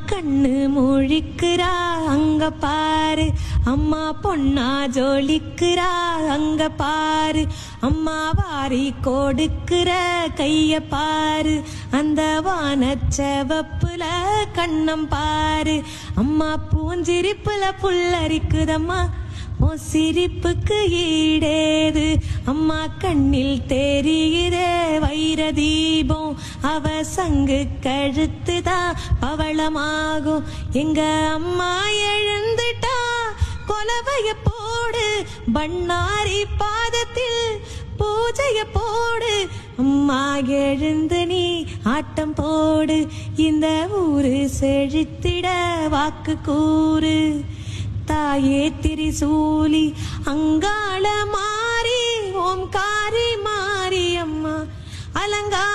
கண்ணு முழிக்கிறா அங்க பாரு, அம்மா பொண்ணா ஜொலிக்கிறா அங்க பாரு, அம்மா வாரி கொடுக்கிற கைய பாரு, அந்த வானச்சவப்புல கண்ணம் பாரு, அம்மா பூஞ்சிரிப்புல புல்லரிக்குதம்மா உன் சிரிப்புக்கு ஈடேது, அம்மா கண்ணில் தெரியுதே வைர தீபம், அவ சங்கு கழுத்துதான் பவளமாகும், எங்க அம்மா எழுந்துட்டா கொலவைய போடு, பண்ணாரி பாதத்தில் பூஜைய போடு, அம்மா எழுந்து நீ ஆட்டம் போடு, இந்த ஊரு செழித்திட வாக்கு கூறு, தாயே திரிசூலி அங்காள மாறி ஓம்காரி மாரி அம்மா அலங்கா